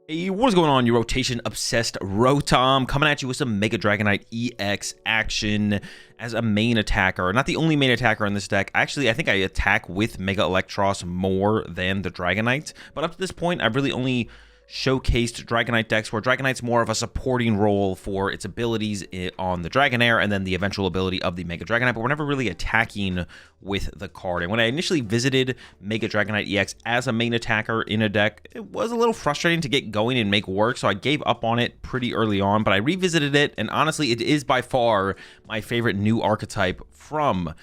Hey, what is going on, you rotation obsessed Rotom, coming at you with some Mega Dragonite EX action as a main attacker. Not the only main attacker in this deck. Actually, I think I attack with Mega Eelektross more than the Dragonite, but up to this point, I've really only showcased Dragonite decks where Dragonite's more of a supporting role for its abilities on the Dragonair and then the eventual ability of the Mega Dragonite, but we're never really attacking with the card. And when I initially visited Mega Dragonite EX as a main attacker in a deck, it was a little frustrating to get going and make work, so I gave up on it pretty early on, but I revisited it, and honestly, it is by far my favorite new archetype from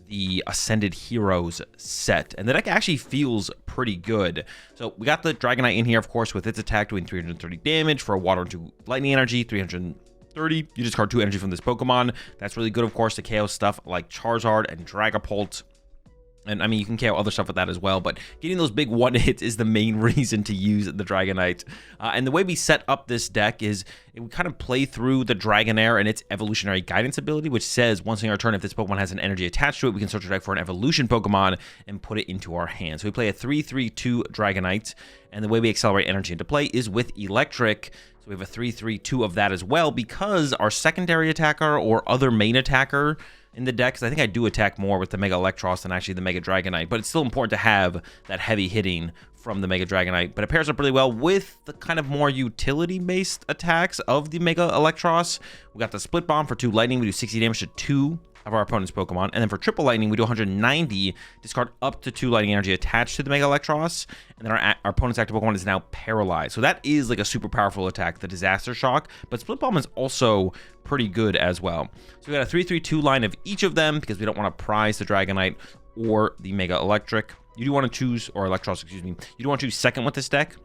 the Ascended Heroes set, and the deck actually feels pretty good. So we got the Dragonite in here, of course, with its attack doing 330 damage for a Water into Lightning Energy, 330. You discard 2 energy from this Pokemon. That's really good, of course, to KO stuff like Charizard and Dragapult. And I mean, you can KO other stuff with that as well, but getting those big one hits is the main reason to use the Dragonite. And the way we set up this deck is we kind of play through the Dragonair and its evolutionary guidance ability, which says once in our turn, if this Pokemon has an energy attached to it, we can search our deck for an evolution Pokemon and put it into our hand. So we play a 3-3-2 Dragonite, and the way we accelerate energy into play is with Electric. So we have a 3-3-2 of that as well, because our secondary attacker or other main attacker in the deck, because I think I do attack more with the Mega Eelektross than actually the Mega Dragonite, but it's still important to have that heavy hitting from the Mega Dragonite, but it pairs up really well with the kind of more utility-based attacks of the Mega Eelektross. We got the Split Bomb for 2 lightning, we do 60 damage to 2 of our opponent's Pokemon, and then for triple lightning, we do 190, discard up to 2 lightning energy attached to the Mega Eelektross, and then our opponent's active Pokemon is now paralyzed. So that is like a super powerful attack, the Disaster Shock, but Split Bomb is also pretty good as well. So we got a 3-3-2 line of each of them because we don't want to prize the Dragonite or the Mega Electric. You do want to choose, or Eelektross, excuse me, you do want to choose second with this deck.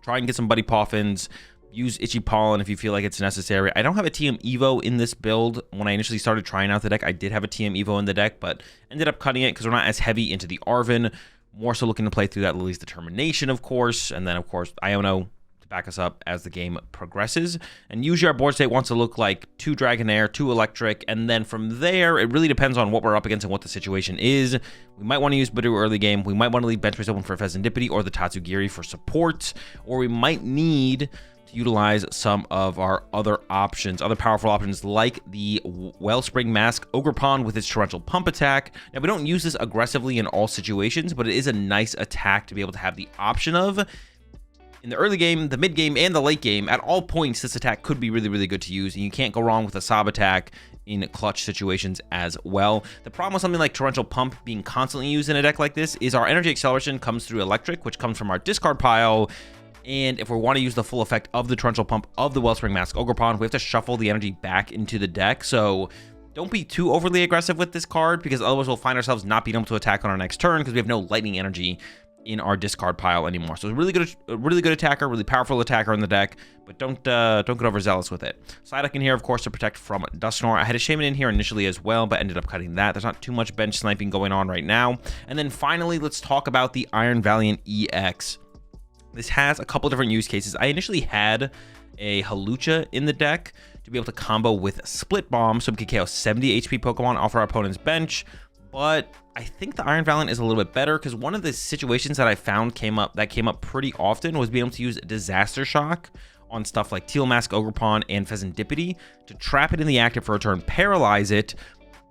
Try and get some Buddy Poffins. Use Itchy Pollen if you feel like it's necessary. I don't have a TM Evo in this build. When I initially started trying out the deck, I did have a TM Evo in the deck, but ended up cutting it because we're not as heavy into the Arven. More so looking to play through that Lillie's Determination, of course, and then, of course, Iono to back us up as the game progresses. And usually our board state wants to look like 2 Dragonair, 2 Electric, and then from there, it really depends on what we're up against and what the situation is. We might want to use Budew early game. We might want to leave bench space open for Fezandipiti or the Tatsugiri for support, or we might need utilize some of our other options, other powerful options like the Wellspring Mask Ogerpon with its Torrential Pump attack. Now, we don't use this aggressively in all situations, but it is a nice attack to be able to have the option of. In the early game, the mid game, and the late game, at all points, this attack could be really, really good to use, and you can't go wrong with a Sob attack in clutch situations as well. The problem with something like Torrential Pump being constantly used in a deck like this is our energy acceleration comes through Electric, which comes from our discard pile. And if we want to use the full effect of the Torrential Pump of the Wellspring Mask Ogerpon, we have to shuffle the energy back into the deck. So don't be too overly aggressive with this card, because otherwise we'll find ourselves not being able to attack on our next turn because we have no lightning energy in our discard pile anymore. So it's a really good attacker, really powerful attacker in the deck, but don't get overzealous with it. Psyduck in here, of course, to protect from Dusknoir. I had a Shaman in here initially as well, but ended up cutting that. There's not too much bench sniping going on right now. And then finally, let's talk about the Iron Valiant EX. This has a couple different use cases. I initially had a Hawlucha in the deck to be able to combo with Split Bomb, so we could KO 70 HP Pokemon off our opponent's bench, but I think the Iron Valiant is a little bit better because one of the situations that I found came up pretty often was being able to use Disaster Shock on stuff like Teal Mask Ogerpon and Fezandipiti to trap it in the active for a turn, paralyze it,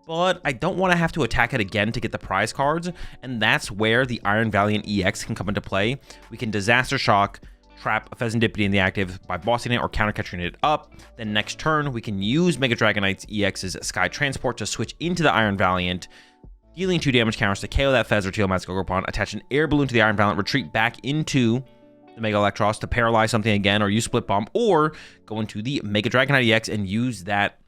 but I don't want to have to attack it again to get the prize cards, and that's where the Iron Valiant EX can come into play. We can Disaster Shock, trap a Fezandipiti in the active by bossing it or counter-catching it up. Then next turn, we can use Mega Dragonite's EX's Sky Transport to switch into the Iron Valiant, dealing 2 damage counters to KO that Fez or Teal Mask Ogerpon, attach an Air Balloon to the Iron Valiant, retreat back into the Mega Eelektross to paralyze something again, or use Split Bomb, or go into the Mega Dragonite EX and use that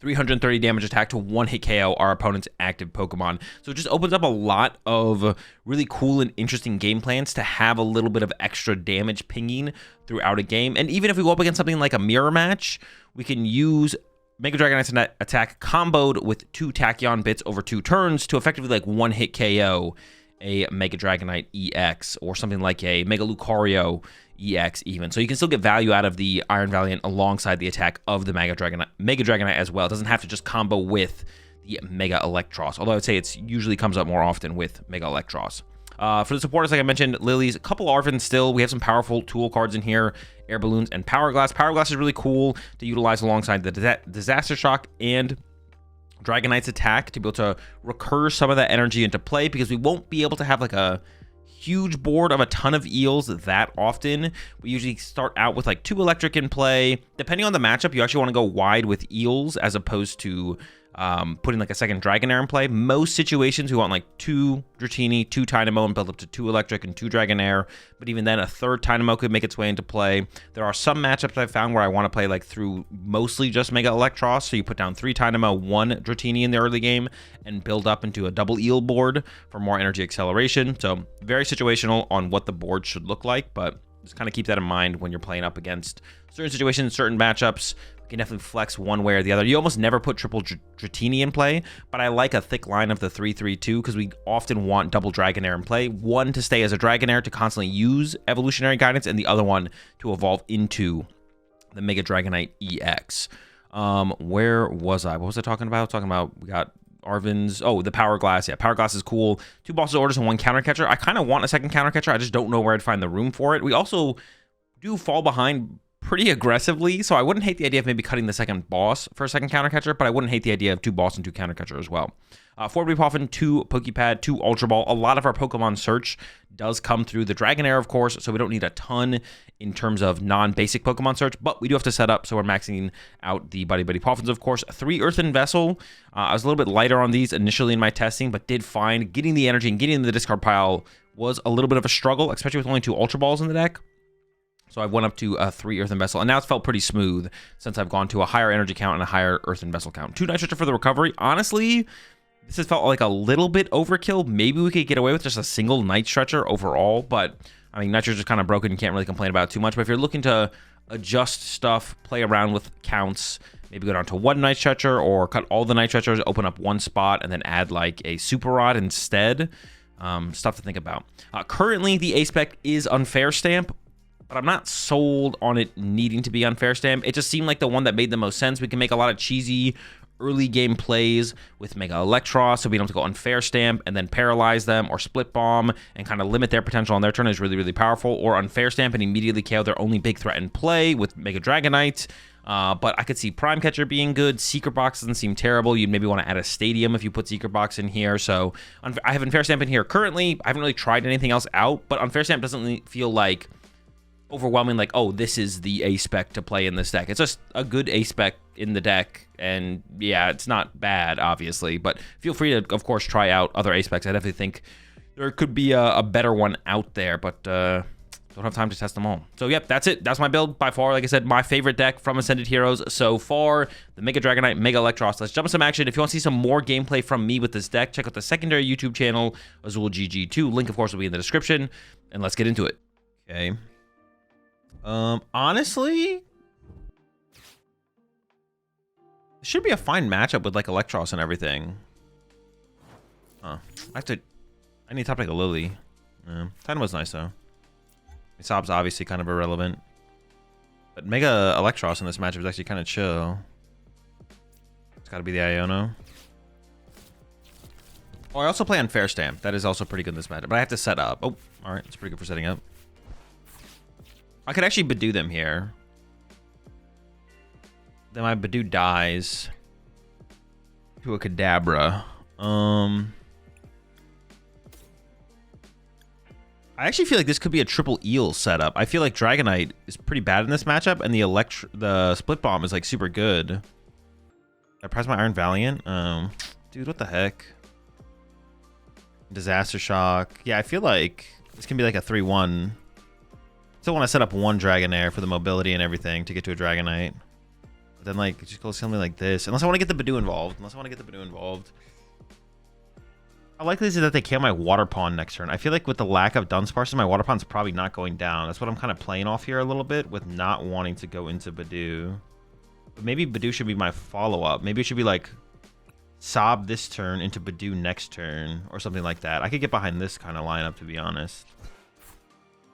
330 damage attack to one-hit KO our opponent's active Pokemon. So it just opens up a lot of really cool and interesting game plans to have a little bit of extra damage pinging throughout a game. And even if we go up against something like a mirror match, we can use Mega Dragonite's attack comboed with 2 Tachyon bits over 2 turns to effectively like one-hit KO a Mega Dragonite EX or something like a Mega Lucario EX even. So you can still get value out of the Iron Valiant alongside the attack of the Mega Dragonite as well. It doesn't have to just combo with the Mega Eelektross, although I would say it's usually comes up more often with Mega Eelektross. For the supporters, like I mentioned, Lillie's, a couple Arven still. We have some powerful tool cards in here, Air Balloons and Powerglass. Powerglass is really cool to utilize alongside the Disaster Shock and Dragonite's attack to be able to recur some of that energy into play, because we won't be able to have like a huge board of a ton of eels that often. We usually start out with like 2 electric in play. Depending on the matchup, you actually want to go wide with eels as opposed to putting like a second Dragonair in play. Most situations we want like 2 Dratini, 2 Tynamo, and build up to 2 electric and 2 Dragonair. But even then, a third Tynamo could make its way into play. There are some matchups I've found where I want to play like through mostly just Mega Eelektross. So you put down 3 Tynamo, 1 Dratini in the early game, and build up into a double eel board for more energy acceleration. So very situational on what the board should look like, but just kind of keep that in mind when you're playing up against certain situations, certain matchups. You can definitely flex one way or the other. You almost never put triple Dratini in play, but I like a thick line of the 3-3-2 because we often want double Dragonair in play. One to stay as a Dragonair to constantly use evolutionary guidance, and the other one to evolve into the Mega Dragonite EX. Where was I? What was I talking about? Talking about we got Arven's, oh, the Powerglass. Yeah, Powerglass is cool. 2 bosses orders and 1 counter catcher. I kind of want a second counter catcher. I just don't know where I'd find the room for it. We also do fall behind pretty aggressively, so I wouldn't hate the idea of maybe cutting the second boss for a second counter catcher, but I wouldn't hate the idea of 2 boss and 2 counter catcher as well. Buddy-Buddy Poffin, 2 Poké Pad, 2 Ultra Ball. A lot of our Pokemon search does come through the Dragonair, of course, so we don't need a ton in terms of non-basic Pokemon search, but we do have to set up, so we're maxing out the Buddy-Buddy Poffins, of course. 3 Earthen Vessel. I was a little bit lighter on these initially in my testing, but did find getting the energy and getting the discard pile was a little bit of a struggle, especially with only 2 Ultra Balls in the deck. So I went up to 3 Earthen Vessel, and now it's felt pretty smooth since I've gone to a higher energy count and a higher Earthen Vessel count. 2 Night Stretcher for the recovery. Honestly, this has felt like a little bit overkill. Maybe we could get away with just a single Night Stretcher overall, but I mean, Night Stretcher is kind of broken. You can't really complain about it too much. But if you're looking to adjust stuff, play around with counts, maybe go down to 1 Night Stretcher or cut all the Night Stretchers, open up 1 spot, and then add like a Super Rod instead. Stuff to think about. Currently, the A-Spec is Unfair Stamp, but I'm not sold on it needing to be Unfair Stamp. It just seemed like the one that made the most sense. We can make a lot of cheesy early game plays with Mega Eelektross, so we don't have to go Unfair Stamp and then paralyze them, or Split Bomb and kind of limit their potential on their turn is really, really powerful, or Unfair Stamp and immediately KO their only big threat in play with Mega Dragonite. But I could see Prime Catcher being good. Secret Box doesn't seem terrible. You'd maybe want to add a Stadium if you put Secret Box in here. So I have Unfair Stamp in here currently. I haven't really tried anything else out, but Unfair Stamp doesn't feel like overwhelming, like, oh, this is the A-Spec to play in this deck. It's just a good A-Spec in the deck, and yeah, it's not bad, obviously, but feel free to, of course, try out other A-Specs. I definitely think there could be a better one out there, but don't have time to test them all. So, yep, that's it. That's my build. By far, like I said, my favorite deck from Ascended Heroes so far, the Mega Dragonite, Mega Eelektross. Let's jump into some action. If you want to see some more gameplay from me with this deck, check out the secondary YouTube channel, AzulGG 2. Link, of course, will be in the description, and let's get into it. Okay. Honestly, it should be a fine matchup with like Elektross and everything. I need to top like a Lillie. Tynamo's nice though. Sob's obviously kind of irrelevant, but Mega Eelektross in this matchup is actually kind of chill. It's got to be the Iono. Oh, I also play Unfair Stamp. That is also pretty good in this matchup, but I have to set up. Oh, all right, it's pretty good for setting up. I could actually Budew them here. Then my Budew dies to a Kadabra. I actually feel like this could be a triple eel setup. I feel like Dragonite is pretty bad in this matchup, and the Split Bomb is like super good. Did I press my Iron Valiant? Dude, what the heck? Disaster Shock. Yeah, I feel like this can be like a 3-1. Still want to set up 1 Dragonair for the mobility and everything to get to a Dragonite. But then, like, just go something like this. Unless I want to get the Budew involved. How likely is it that they kill my Waterpon next turn? I feel like with the lack of Dunsparce, my Waterpon's probably not going down. That's what I'm kind of playing off here a little bit with not wanting to go into Budew. But maybe Budew should be my follow-up. Maybe it should be, like, Sob this turn into Budew next turn or something like that. I could get behind this kind of lineup, to be honest.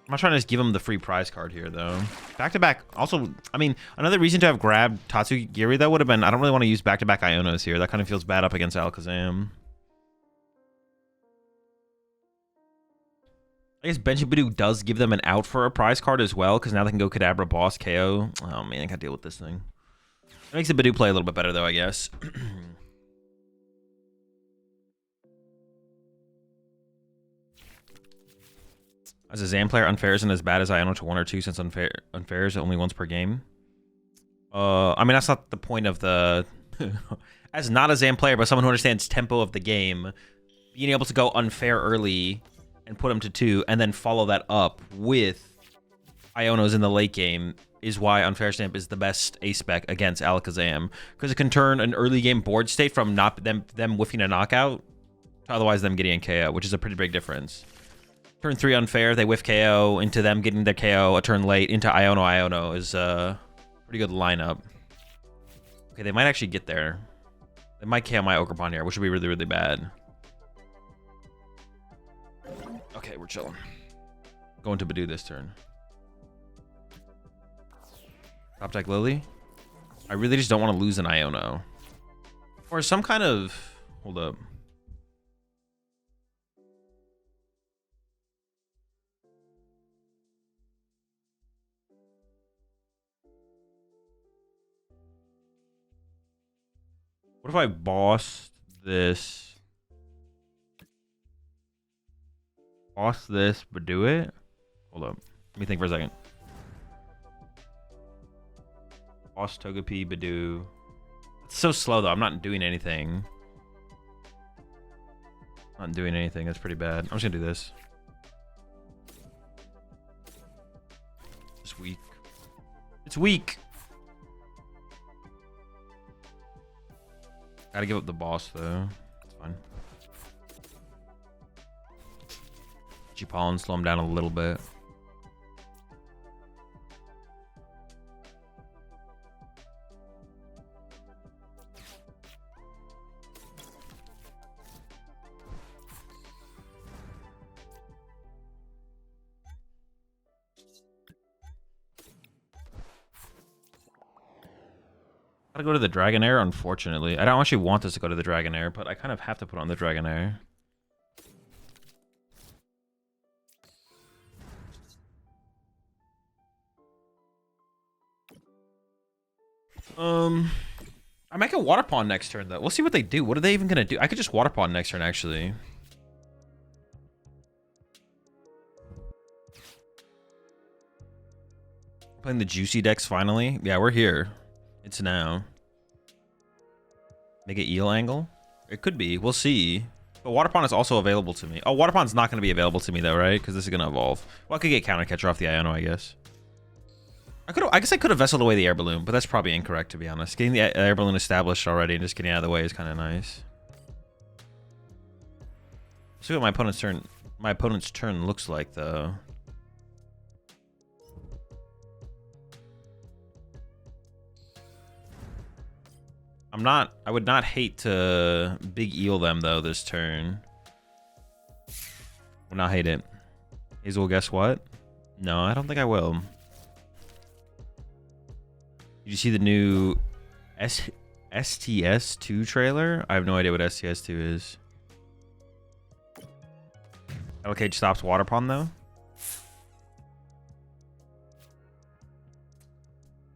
I'm not trying to just give him the free prize card here, though. Back-to-back. Also, I mean, another reason to have grabbed Tatsugiri, that would have been, I don't really want to use back-to-back Ionos here. That kind of feels bad up against Alakazam. I guess benching Budew does give them an out for a prize card as well, because now they can go Kadabra, Boss, KO. Oh man, I gotta deal with this thing. It makes the Budew play a little bit better though, I guess. As a Zan player, Unfair isn't as bad as Iono to 1 or 2 since Unfair is only once per game. I mean, that's not the point of the... As not a Zan player, but someone who understands tempo of the game, being able to go Unfair early and put him to 2, and then follow that up with Ionos in the late game is why Unfair Stamp is the best A-spec against Alakazam. Because it can turn an early game board state from not them whiffing a knockout to otherwise them getting a KO, which is a pretty big difference. Turn 3 Unfair, they whiff KO, into them getting their KO a turn late, into Iono is a pretty good lineup. Okay, they might actually get there. They might KO my Ogerpon here, which would be really, really bad. Okay, we're chilling. Going to Budew this turn. Top deck Lillie. I really just don't want to lose an Iono. Or some kind of... Hold up. What if I boss this? Boss this, but do it? Hold up. Let me think for a second. Boss Togepi, Budew. It's so slow though. I'm not doing anything. Not doing anything. That's pretty bad. I'm just gonna do this. It's weak. It's weak. Gotta give up the boss though. That's fine. Pollen, slow him down a little bit. Gotta go to the Dragonair, unfortunately. I don't actually want this to go to the Dragonair, but I kind of have to put on the Dragonair. I might go Waterpon next turn, though. We'll see what they do. What are they even gonna do? I could just Waterpon next turn, actually. Playing the juicy decks, finally. Yeah, we're here. It's now. Mega Eel angle? It could be. We'll see. But Waterpon is also available to me. Oh, Waterpon's not going to be available to me, though, right? Because this is going to evolve. Well, I could get Counter Catcher off the Iono, I guess. I guess I could have vesseled away the Air Balloon, but that's probably incorrect, to be honest. Getting the Air Balloon established already and just getting out of the way is kind of nice. Let's see what my opponent's turn looks like, though. I would not hate to big eel them though this turn. Would not hate it. Azul, guess what? No, I don't think I will. Did you see the new STS2 trailer? I have no idea what STS2 is. LK stops Waterpon though.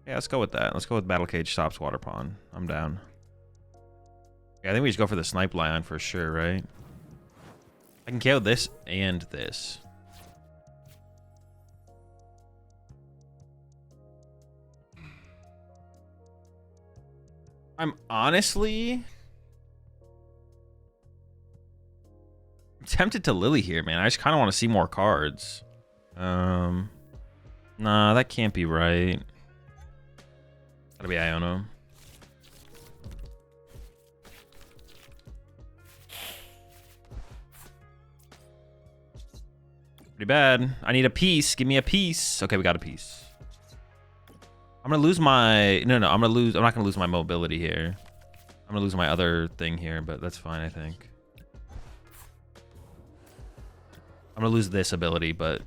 Yeah, let's go with that. Let's go with Battle Cage stops Waterpon. I'm down. Yeah, I think we just go for the Snipe Lion for sure, right? I can KO this and this. I'm honestly tempted to Lillie here, man. I just kind of want to see more cards. Nah, that can't be right. Gotta be Iono. Pretty bad. I need a piece. Give me a piece. Okay, we got a piece. I'm gonna lose my... No, I'm not gonna lose my mobility here. I'm gonna lose my other thing here, but that's fine, I think. I'm gonna lose this ability, but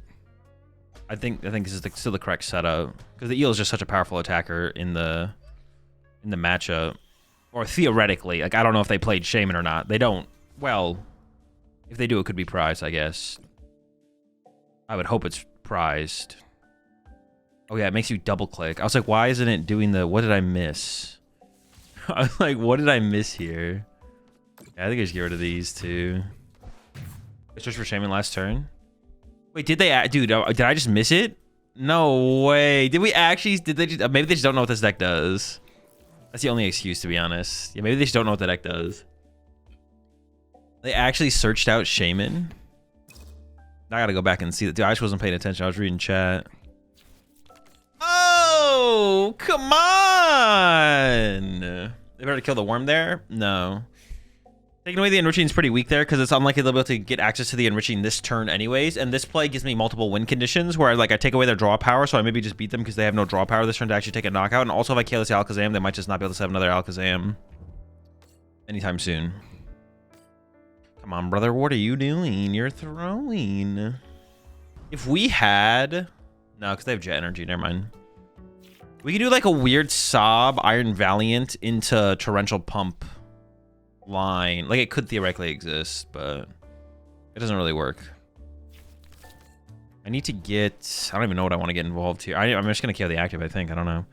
I think this is still the correct setup because the eel is just such a powerful attacker in the matchup, or theoretically. Like, I don't know if they played Shaman or not. They don't. Well, if they do, it could be prize, I guess. I would hope it's prized. Oh yeah, it makes you double click. I was like, why isn't it doing the, what did I miss? I was like, what did I miss here? Yeah, I think I just get rid of these two. It's just for shaming last turn. Wait, did they, dude, did I just miss it? No way. Did we actually, did they just, maybe they just don't know what this deck does. That's the only excuse, to be honest. Yeah, maybe they just don't know what the deck does. They actually searched out Shaman. I gotta go back and see that. Dude, I just wasn't paying attention. I was reading chat. Oh, come on. They better kill the worm there? No. Taking away the enriching is pretty weak there because it's unlikely they'll be able to get access to the enriching this turn anyways. And this play gives me multiple win conditions where like I take away their draw power, so I maybe just beat them because they have no draw power this turn to actually take a knockout. And also if I kill this Alakazam, they might just not be able to set up another Alakazam anytime soon. Come on, brother. What are you doing? You're throwing. If we had... No, because they have Jet Energy. Never mind. We could do like a weird Sob Iron Valiant into Torrential Pump line. Like it could theoretically exist, but it doesn't really work. I need to get... I don't even know what I want to get involved here. I'm just going to KO the active, I think. I don't know.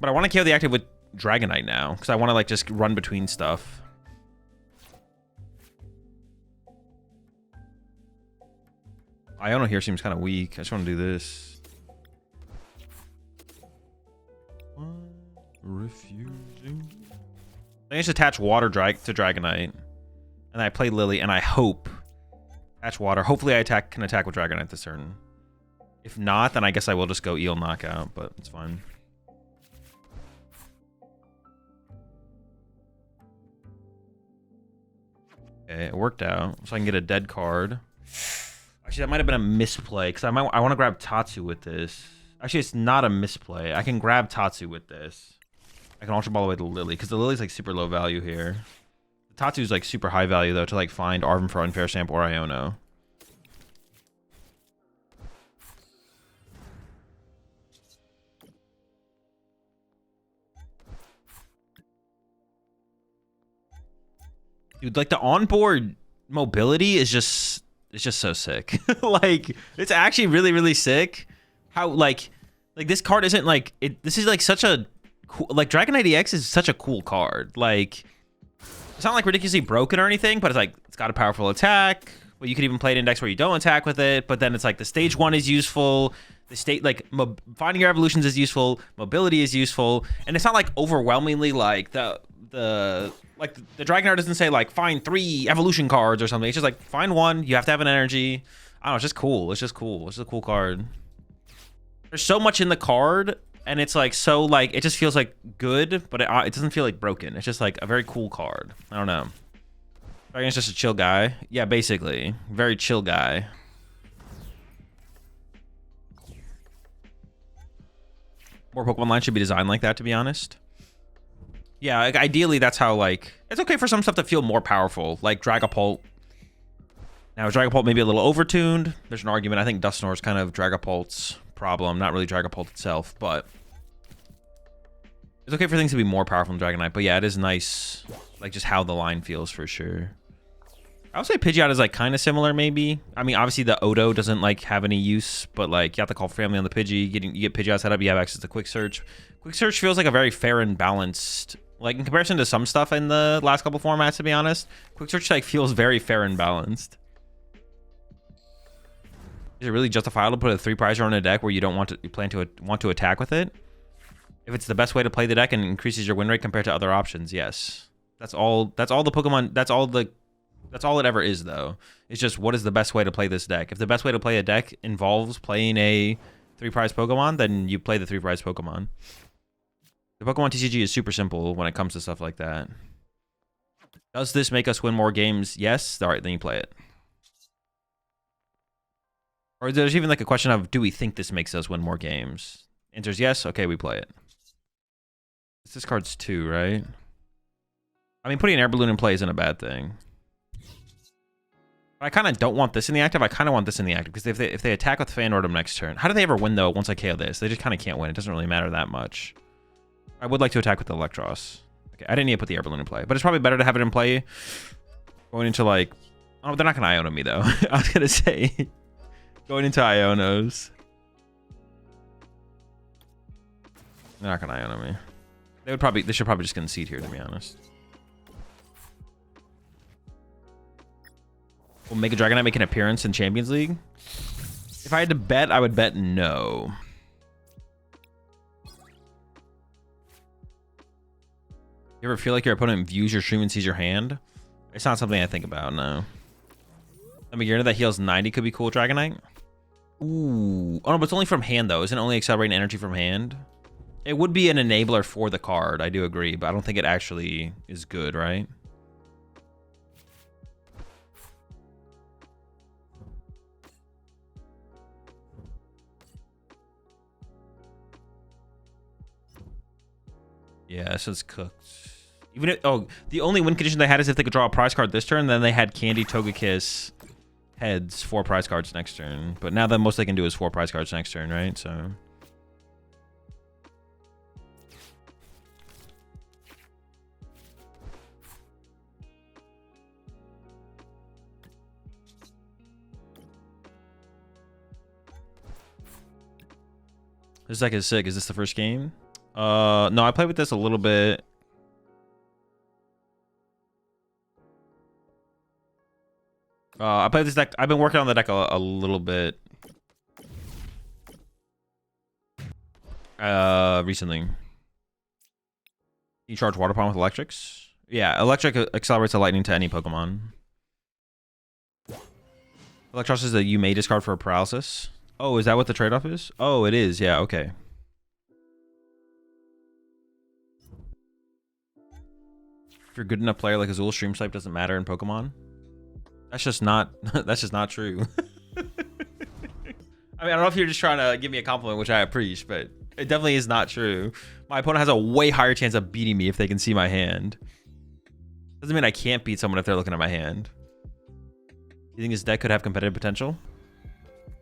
But I want to KO the active with Dragonite now because I want to like just run between stuff. Iono here seems kind of weak. I just want to do this. Refusing. I just attach Water to Dragonite. And I play Lillie, and I hope... Attach Water. Hopefully I can attack with Dragonite this turn. If not, then I guess I will just go Eel Knockout, but it's fine. Okay, it worked out. So I can get a dead card. Actually, that might have been a misplay, because I want to grab Tatsu with this. Actually, it's not a misplay. I can grab Tatsu with this. I can Ultra Ball away the Lillie, because the Lillie's like super low value here. The Tatsu's like super high value, though, to like find Arven for Unfair Stamp or Iono. Dude, like the onboard mobility is just... It's just so sick. Like, it's actually really, really sick. How, like this card isn't like... This is like such a... Cool, like, Dragonite EX is such a cool card. Like, it's not like ridiculously broken or anything, but it's like, it's got a powerful attack. Well, you could even play an index where you don't attack with it, but then it's like the stage 1 is useful. The state, like, finding your evolutions is useful. Mobility is useful. And it's not like overwhelmingly like the Dragonair doesn't say like find 3 evolution cards or something. It's just like find 1. You have to have an energy. I don't know. It's just cool. It's just cool. It's just a cool card. There's so much in the card, and it's like so like it just feels like good, but it doesn't feel like broken. It's just like a very cool card. I don't know. Dragon's just a chill guy. Yeah, basically, very chill guy. More Pokemon lines should be designed like that, to be honest. Yeah, like, ideally that's how, like... It's okay for some stuff to feel more powerful, like Dragapult. Now, Dragapult may be a little overtuned. There's an argument. I think Dusknoir is kind of Dragapult's problem, not really Dragapult itself, but... It's okay for things to be more powerful than Dragonite, but yeah, it is nice, like, just how the line feels for sure. I would say Pidgeot is, like, kind of similar, maybe. I mean, obviously, the Odo doesn't, like, have any use, but, like, you have to call family on the Pidgey. You get Pidgeot set up, you have access to Quick Search. Quick Search feels like a very fair and balanced... Like, in comparison to some stuff in the last couple formats, to be honest, Quick Search, like, feels very fair and balanced. Is it really justifiable to put a 3 prizer on a deck where you don't want to attack with it? If it's the best way to play the deck and increases your win rate compared to other options, yes. That's all the Pokemon, that's all it ever is, though. It's just, what is the best way to play this deck? If the best way to play a deck involves playing a 3 prize Pokemon, then you play the 3 prize Pokemon. The Pokemon TCG is super simple when it comes to stuff like that. Does this make us win more games? Yes. All right, then you play it. Or there's even like a question of, do we think this makes us win more games? Answer's yes. Okay, we play it. This card's 2, right? I mean, putting an Air Balloon in play isn't a bad thing. But I kind of don't want this in the active. I kind of want this in the active because if they attack with Fanordum next turn, how do they ever win though? Once I KO this, they just kind of can't win. It doesn't really matter that much. I would like to attack with the Elektross. Okay, I didn't need to put the Air Balloon in play, but it's probably better to have it in play going into like Oh, they're not gonna Iono me though. I was gonna say going into Ionos. They're not gonna Iono me. They should probably just concede here, to be honest. Will Mega Dragonite make an appearance in Champions League? If I had to bet, I would bet no. You ever feel like your opponent views your stream and sees your hand? It's not something I think about, no. I mean, that heals 90 could be cool, Dragonite. Ooh. Oh, no, but it's only from hand, though. Isn't it only accelerating energy from hand? It would be an enabler for the card, I do agree, but I don't think it actually is good, right? Yeah, so it's cooked. Even if, oh, the only win condition they had is if they could draw a prize card this turn, then they had Candy, Togekiss, Heads, 4 prize cards next turn. But now the most they can do is 4 prize cards next turn, right? So... This deck is sick. Is this the first game? No, I played with this a little bit. I played this deck. I've been working on the deck a little bit. Recently. You charge Water Pond with Electrics? Yeah, Electric accelerates a Lightning to any Pokemon. Elektross is a you may discard for a paralysis. Oh, is that what the trade-off is? Oh, it is. Yeah, okay. If you're a good enough player like Azul, stream type doesn't matter in Pokemon. That's just not that's just not true. I mean, I don't know if you're just trying to give me a compliment, which I appreciate, but it definitely is not true. My opponent has a way higher chance of beating me if they can see my hand. Doesn't mean I can't beat someone if they're looking at my hand. You think this deck could have competitive potential?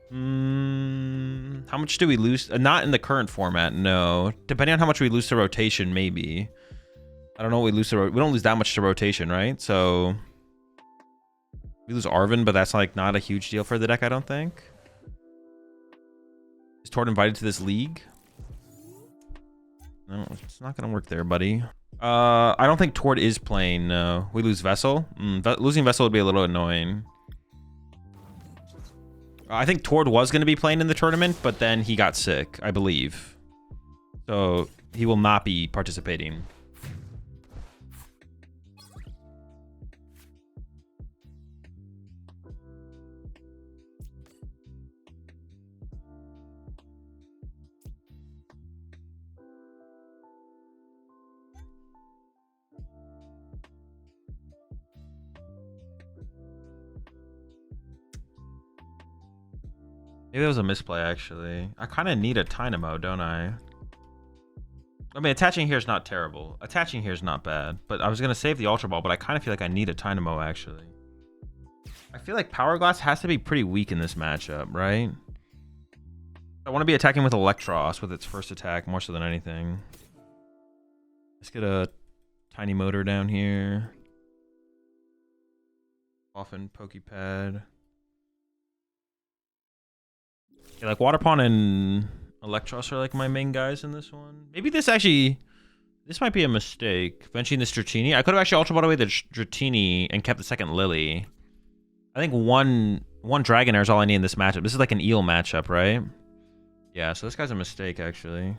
How much do we lose? Not in the current format, no. Depending on how much we lose to rotation, maybe. I don't know what we lose to we don't lose that much to rotation, right? So we lose Arven, but that's like not a huge deal for the deck, I don't think. Is Tord invited to this league? No, it's not gonna work there, buddy. I don't think Tord is playing, no. We lose Vessel. Losing Vessel would be a little annoying. I think Tord was going to be playing in the tournament, but then he got sick, I believe. So he will not be participating. Maybe that was a misplay, actually. I kind of need a Tynamo, don't I? I mean, attaching here is not terrible. Attaching here is not bad. But I was going to save the Ultra Ball, but I kind of feel like I need a Tynamo, actually. I feel like Powerglass has to be pretty weak in this matchup, right? I want to be attacking with Elektross with its first attack more so than anything. Let's get a tiny motor down here. Poffin, Poké Pad. Yeah, like Waterpon and Elektross are like my main guys in this one. Maybe this might be a mistake. Benching this Dratini. I could have actually Ultra Ball away the Dratini and kept the second Lillie. I think one Dragonair is all I need in this matchup. This is like an Eel matchup, right? Yeah, so this guy's a mistake, actually.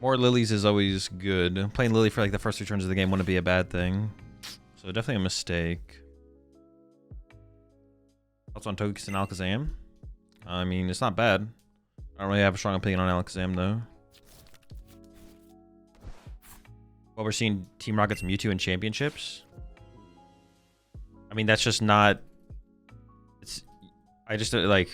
More Lilies is always good. Playing Lillie for like the first 2 turns of the game wouldn't be a bad thing. So definitely a mistake. Also on Togekiss and Alakazam. I mean, it's not bad. I don't really have a strong opinion on Alakazam, though. Well, we're seeing Team Rocket's Mewtwo in championships. I mean, that's just not... It's... I just, like...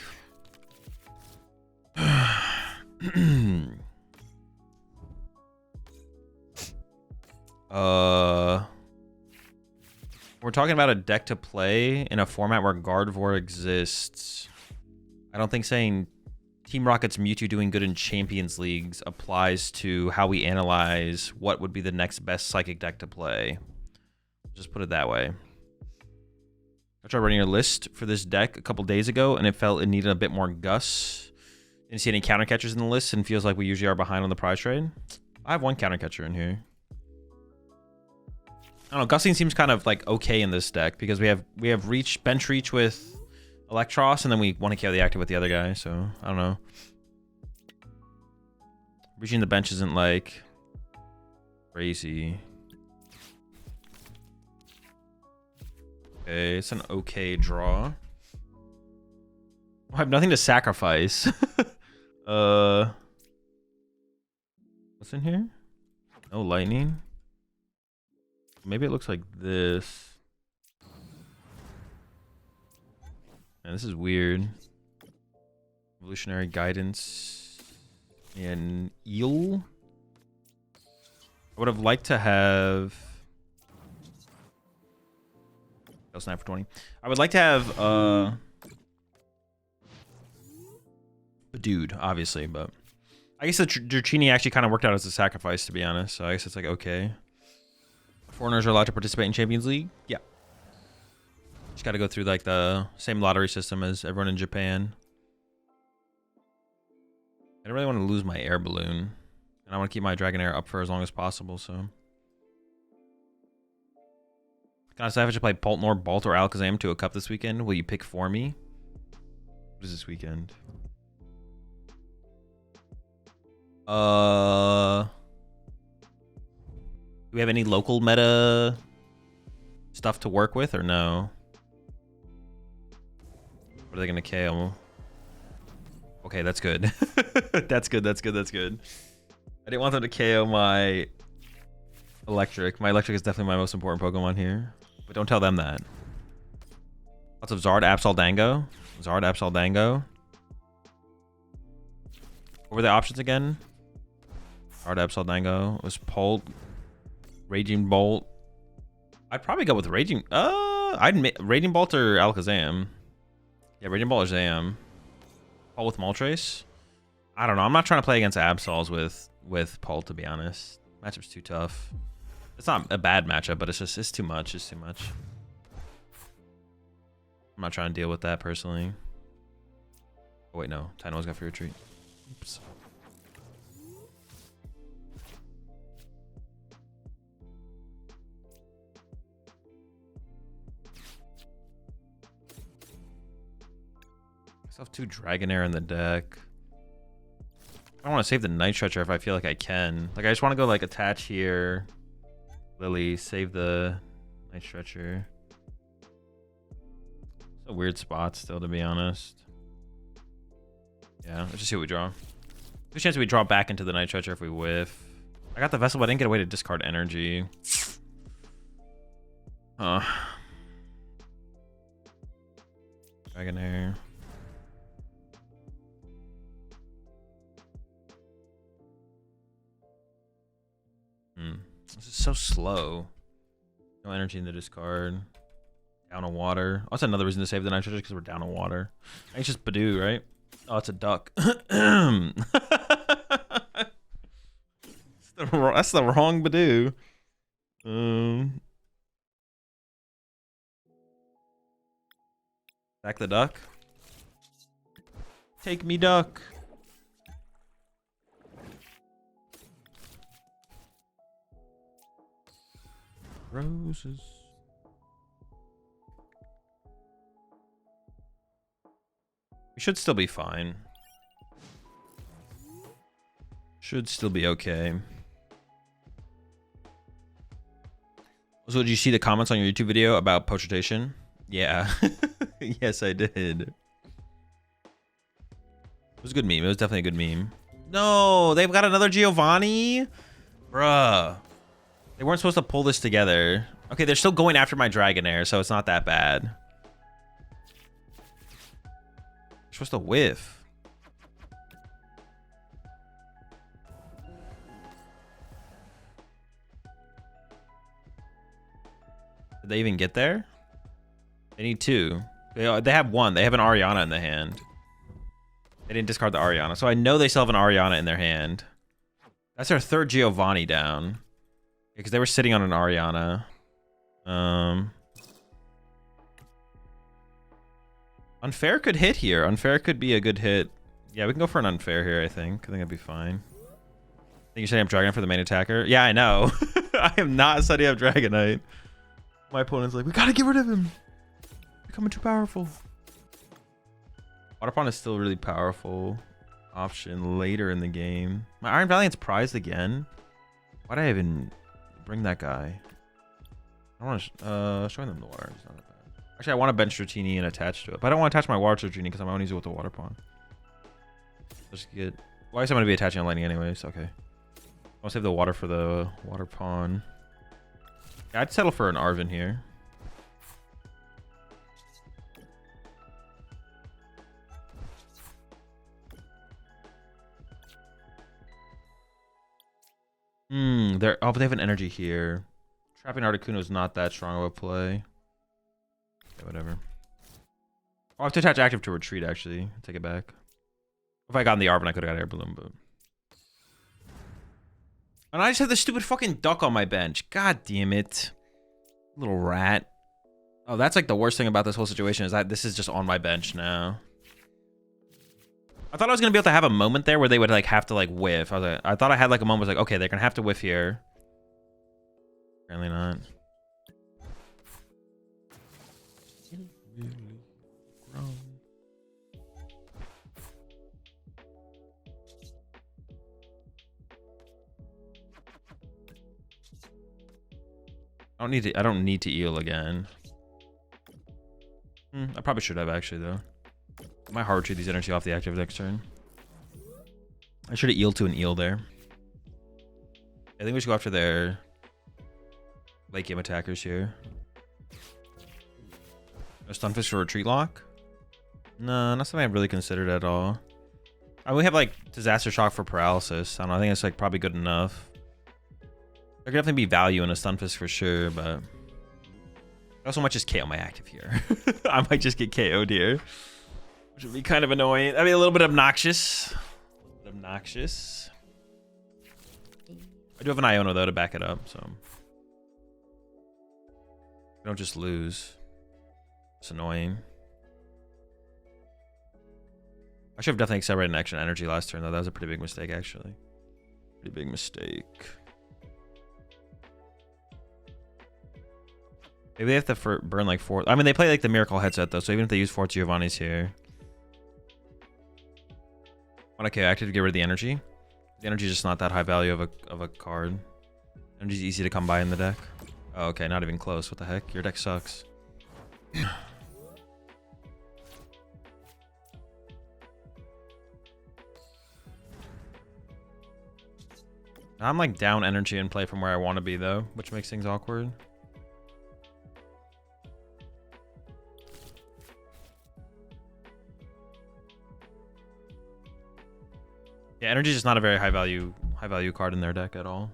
We're talking about a deck to play in a format where Gardevoir exists. I don't think saying Team Rocket's Mewtwo doing good in Champions Leagues applies to how we analyze what would be the next best Psychic deck to play. Just put it that way. I tried running a list for this deck a couple days ago, and it felt it needed a bit more Gus. Didn't see any counter catchers in the list, and feels like we usually are behind on the prize trade. I have one counter catcher in here. I don't know, Gussing seems kind of like okay in this deck because we have reach, bench reach with Elektross, and then we want to KO the active with the other guy, so I don't know. Reaching the bench isn't like crazy. Okay, it's an okay draw. I have nothing to sacrifice. What's in here? No lightning. Maybe it looks like this. Man, this is weird. Evolutionary guidance and eel. I would have liked to have. That was 9 for 20. I would like to have Budew, obviously, but I guess the Dratini actually kind of worked out as a sacrifice, to be honest. So I guess it's like okay. Foreigners are allowed to participate in Champions League. Yeah. Just got to go through like the same lottery system as everyone in Japan. I don't really want to lose my air balloon, and I want to keep my Dragonair up for as long as possible. So, can I decide if I should play Poltnor, Bolt, or Alakazam to a cup this weekend? Will you pick for me? What is this weekend? Do we have any local meta stuff to work with or no? What are they gonna KO? Okay, that's good. That's good, that's good, that's good. I didn't want them to KO my Electric. My Electric is definitely my most important Pokemon here. But don't tell them that. Lots of Zard, Absol, Dango. Zard, Absol, Dango. What were the options again? Zard, Absol, Dango. It was Polt, Raging Bolt. I'd probably go with Raging. Raging Bolt or Alakazam. Yeah, Raging Bolt or Zam. Paul with Moltres. I don't know. I'm not trying to play against Absols with Paul, to be honest. Matchup's too tough. It's not a bad matchup, but it's too much. It's too much. I'm not trying to deal with that personally. Oh wait, no. Tyno's got free retreat. Oops. I still have 2 Dragonair in the deck. I don't want to save the Night Stretcher if I feel like I can. Like, I just want to go, like, attach here. Lillie, save the Night Stretcher. It's a weird spot still, to be honest. Yeah, let's just see what we draw. There's a chance we draw back into the Night Stretcher if we whiff. I got the Vessel, but I didn't get a way to discard energy. Dragonair. This is so slow. No energy in the discard. Down on water. Oh, that's another reason to save the Night Stretcher because we're down on water. I think it's just Budew, right? Oh, it's a duck. That's the wrong Budew. Back the duck. Take me, duck. Roses. We should still be fine. Should still be okay. So did you see the comments on your YouTube video about potritation? Yeah. Yes, I did. It was a good meme. It was definitely a good meme. No, they've got another Giovanni? Bruh. They weren't supposed to pull this together. Okay, they're still going after my Dragonair, so it's not that bad. They're supposed to whiff. Did they even get there? They need 2. They have 1. They have an Ariana in the hand. They didn't discard the Ariana. So I know they still have an Ariana in their hand. That's their third Giovanni down. Because they were sitting on an Ariana. Unfair could hit here. Unfair could be a good hit. Yeah, we can go for an Unfair here, I think. I think that'd be fine. I think you're setting up Dragonite for the main attacker. Yeah, I know. I am not setting up Dragonite. My opponent's like, we gotta get rid of him. Becoming too powerful. Waterpon is still a really powerful option later in the game. My Iron Valiant's prized again. Why'd I even bring that guy? I want to showing them the water. It's not that bad. Actually, I want to bench Dratini and attach to it, but I don't want to attach my water to Dratini because I'm going to use it with the Waterpon. Just get. Why is I'm going to be attaching on Lightning anyways? Okay. I'll save the water for the Waterpon. Yeah, I'd settle for an Arven here. But they have an energy here. Trapping Articuno is not that strong of a play. Okay, whatever. I'll have to attach active to retreat, actually. Take it back. If I got in the Arven, I could have got Air Balloon, but... And I just have this stupid fucking duck on my bench. God damn it. Little rat. Oh, that's like the worst thing about this whole situation is that this is just on my bench now. I thought I was gonna be able to have a moment there where they would like have to like whiff. I thought I had like a moment like, okay, they're gonna have to whiff here. Apparently not. I don't need to eel again. I probably should have actually though. I might hard trade these energy off the active next turn. I should have eeled to an eel there. I think we should go after their late game attackers here. A Stunfisk for retreat lock? No, not something I've really considered at all. We have like Disaster Shock for paralysis. I don't know, I think it's like probably good enough. There could definitely be value in a Stunfisk for sure, but I also might just KO my active here. I might just get KO'd here, which would be kind of annoying. I mean, a little bit obnoxious. I do have an Iono though to back it up, so I don't just lose. It's annoying. I should have definitely accelerated an action energy last turn though. That was a pretty big mistake actually. Pretty big mistake. Maybe they have to burn like 4. I mean, they play like the Miracle headset though, so even if they use 4 Giovanni's here. Okay, active to get rid of the energy. The energy is just not that high value of a card. Energy's easy to come by in the deck. Oh, okay, not even close. What the heck? Your deck sucks. I'm like down energy in play from where I want to be though, which makes things awkward. Yeah, energy is just not a very high value card in their deck at all.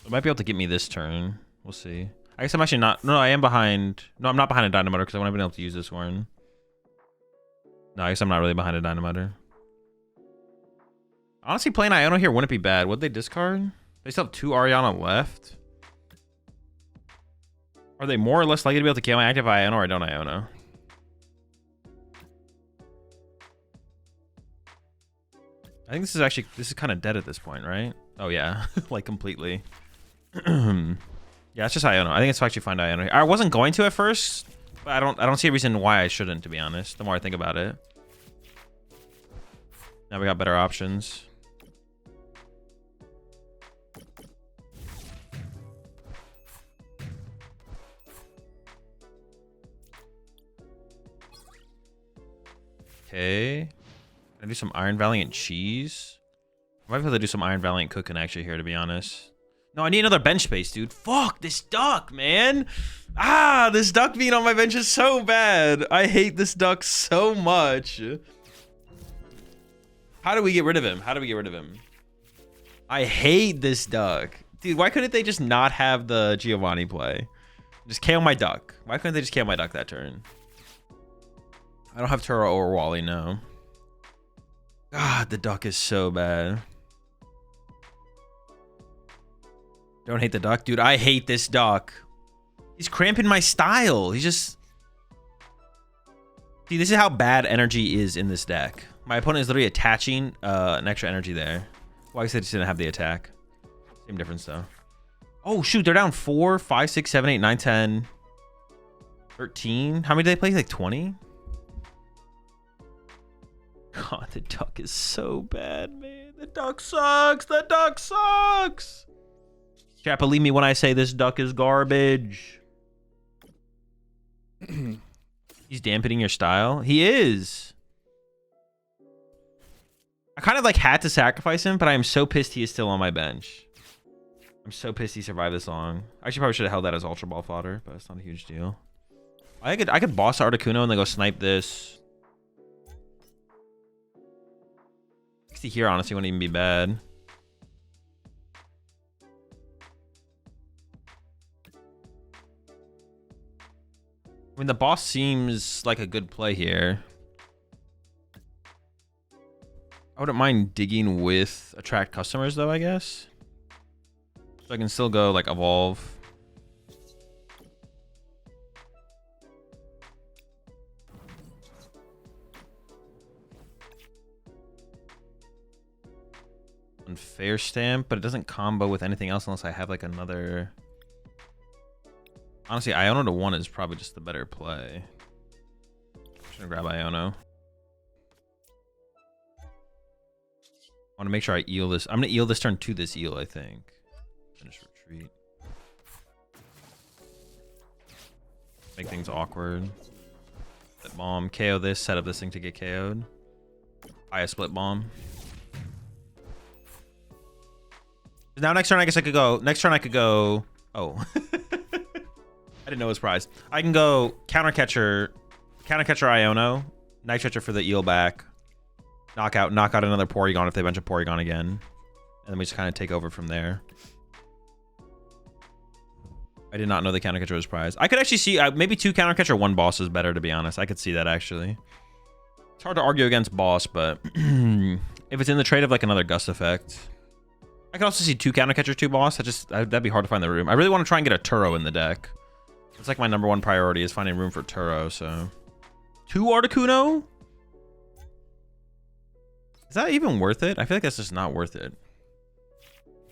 It might be able to get me this turn. We'll see. I guess I'm actually not. No, I am behind. No, I'm not behind a Dynamotor because I wouldn't have been able to use this one. No, I guess I'm not really behind a Dynamotor. Honestly, playing Iono here wouldn't be bad. Would they discard? They still have 2 Ariana left. Are they more or less likely to be able to kill my active Iono or I don't Iono? I think this is kind of dead at this point, right? Oh yeah, like completely. Yeah, it's just Iono. I think it's actually fine to Iono. I wasn't going to at first, but I don't see a reason why I shouldn't, to be honest. The more I think about it. Now we got better options. Okay. Can I do some Iron Valiant cheese? I might be able to do some Iron Valiant cooking actually here, to be honest. No, I need another bench space, dude. Fuck this duck, man. Ah, this duck being on my bench is so bad. I hate this duck so much. How do we get rid of him? How do we get rid of him? I hate this duck. Dude, why couldn't they just not have the Giovanni play? Just KO my duck. Why couldn't they just KO my duck that turn? I don't have Turo or Wally, no. God, the duck is so bad. Don't hate the duck. Dude, I hate this duck. He's cramping my style. He's just... See, this is how bad energy is in this deck. My opponent is literally attaching an extra energy there. Well, I guess they just didn't have the attack. Same difference, though. Oh, shoot. They're down 4, 5, 6, 7, 8, 9, 10, 13. How many did they play? Like 20? God, the duck is so bad, man. The duck sucks. The duck sucks. Chat, believe me when I say this duck is garbage. He's dampening your style. He is. I kind of like had to sacrifice him, but I am so pissed he is still on my bench. I'm so pissed he survived this long. I actually probably should have held that as Ultra Ball fodder, but it's not a huge deal. I could boss Articuno and then go snipe this. 60 here honestly wouldn't even be bad. I mean, the boss seems like a good play here. I wouldn't mind digging with attract customers though, I guess. So I can still go like evolve. Unfair Stamp, but it doesn't combo with anything else unless I have like another... Honestly, Iono to 1 is probably just the better play. I'm gonna grab Iono. I want to make sure I eel this. I'm gonna eel this turn to this eel, I think. Finish retreat. Make things awkward. Split bomb. KO this. Set up this thing to get KO'd. I split bomb. Now next turn I guess I could go. Next turn I could go. Oh. I didn't know it was prize. I can go counter catcher Iono, Night Stretcher for the eel back, knock out another Porygon if they bench a Porygon again, and then we just kind of take over from there. I did not know the counter catcher was prize. I could actually see maybe 2 counter catcher, 1 boss is better, to be honest. I could see that actually. It's hard to argue against boss, but if it's in the trade of like another gust effect, I could also see 2 counter catcher, 2 boss. That'd be hard to find the room. I really want to try and get a Turo in the deck. It's like my #1 priority is finding room for Turo, so 2 Articuno? Is that even worth it? I feel like that's just not worth it.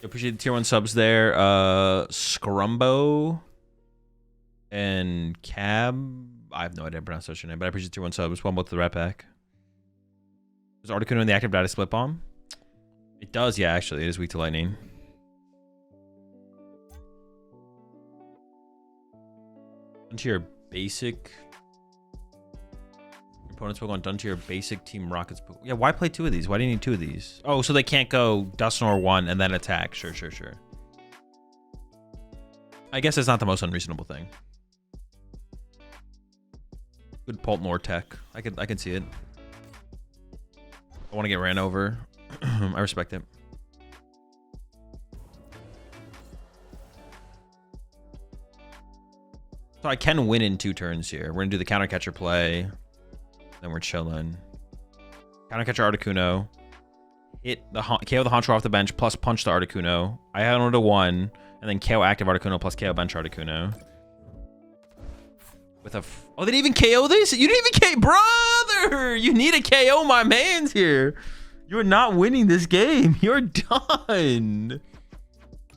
Appreciate the tier 1 subs there. Scrumbo and Cab. I have no idea how to pronounce your name, but I appreciate the tier 1 subs. One both to the rat pack. Does Articuno in the active data split bomb? It does, yeah, actually. It is weak to lightning. To your basic opponent's Pokemon done to your basic Team Rocket's Pokemon. Yeah, why play 2 of these? Why do you need 2 of these? Oh, so they can't go Dusknoir 1 and then attack. Sure. I guess it's not the most unreasonable thing. Good Poltnor tech. I can see it. I want to get ran over. I respect it. So I can win in 2 turns here. We're gonna do the counter catcher play. Then we're chilling. Counter catcher Articuno. Hit the KO the Honchar off the bench plus punch the Articuno. I had on to 1, and then KO active Articuno plus KO bench Articuno. With a oh, they didn't even KO this? You didn't even brother! You need a KO my man's here. You're not winning this game. You're done.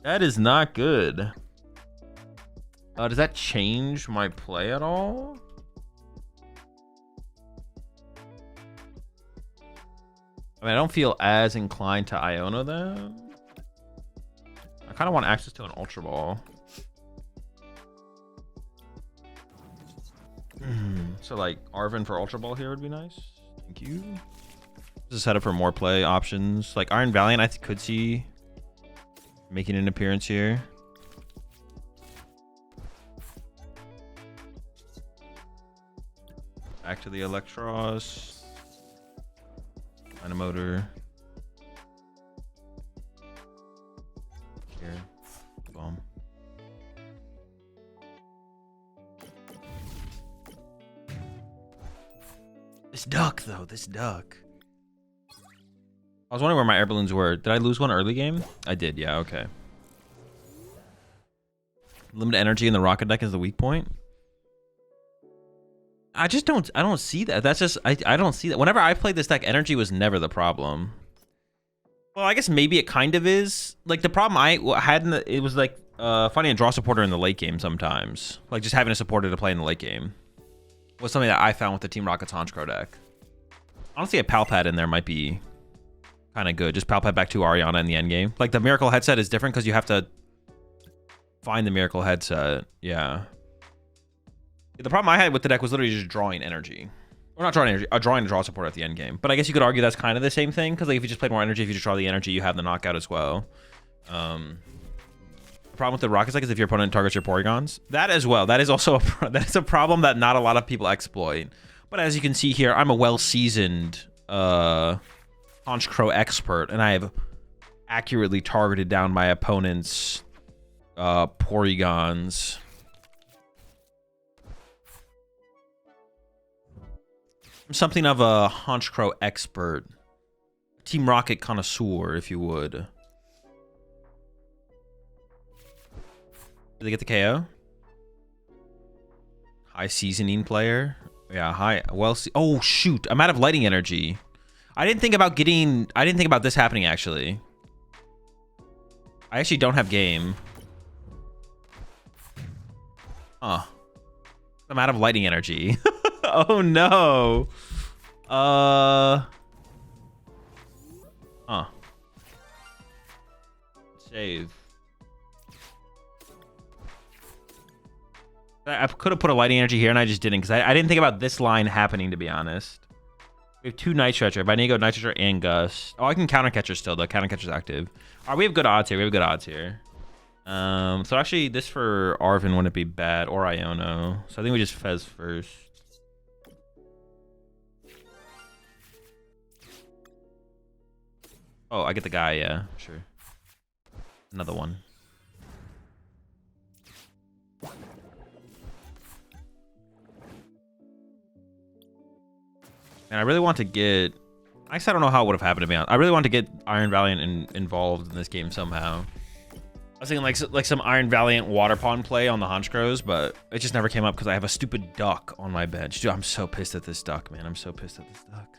That is not good. Does that change my play at all? I mean, I don't feel as inclined to Iono though. I kind of want access to an Ultra Ball. So like Arven for Ultra Ball here would be nice. Thank you. This is set up for more play options. Like Iron Valiant, I could see making an appearance here. Back to the Elektross. Dynamotor. Here. Boom. This duck, though. This duck. I was wondering where my air balloons were. Did I lose one early game? I did, yeah, okay. Limited energy in the rocket deck is the weak point. I don't see that. That's just, I don't see that. Whenever I played this deck, energy was never the problem. Well, I guess maybe it kind of is. Like, the problem I had it was like finding a draw supporter in the late game sometimes. Like, just having a supporter to play in the late game was something that I found with the Team Rocket's Honchkrow deck. Honestly, a Pal Pad in there might be kind of good. Just Pal Pad back to Ariana in the end game. Like, the Miracle Headset is different because you have to find the Miracle Headset. Yeah. The problem I had with the deck was literally just drawing energy. Or not drawing energy, drawing a draw support at the end game. But I guess you could argue that's kind of the same thing, because like if you just played more energy, if you just draw the energy, you have the knockout as well. The problem with the Rockets deck is if your opponent targets your Porygons. That as well. That is also that is a problem that not a lot of people exploit. But as you can see here, I'm a well-seasoned Honchkrow expert, and I have accurately targeted down my opponent's Porygons. I'm something of a Honchkrow expert. Team Rocket connoisseur, if you would. Did they get the KO? High seasoning player. Yeah, high. Well, oh shoot! I'm out of Lightning Energy. I didn't think about this happening actually. I actually don't have game. Huh. I'm out of Lightning Energy. Oh no. Huh. Save. I could have put a Lightning Energy here and I just didn't, because I didn't think about this line happening, to be honest. We have two Night Stretcher. If I need to go Night Stretcher and Gust. Oh, I can Counter Catcher still, though. Counter Catcher's active. All right, we have good odds here. So actually, this for Arven wouldn't be bad, or Iono. So I think we just Fez first. Oh, I get the guy, yeah, sure. Another one. And I really want to get... I don't know how it would have happened, to be honest. I really want to get Iron Valiant involved in this game somehow. I was thinking like some Iron Valiant Waterpon play on the Honchkrows, but it just never came up because I have a stupid duck on my bench. Dude, I'm so pissed at this duck, man. I'm so pissed at this duck.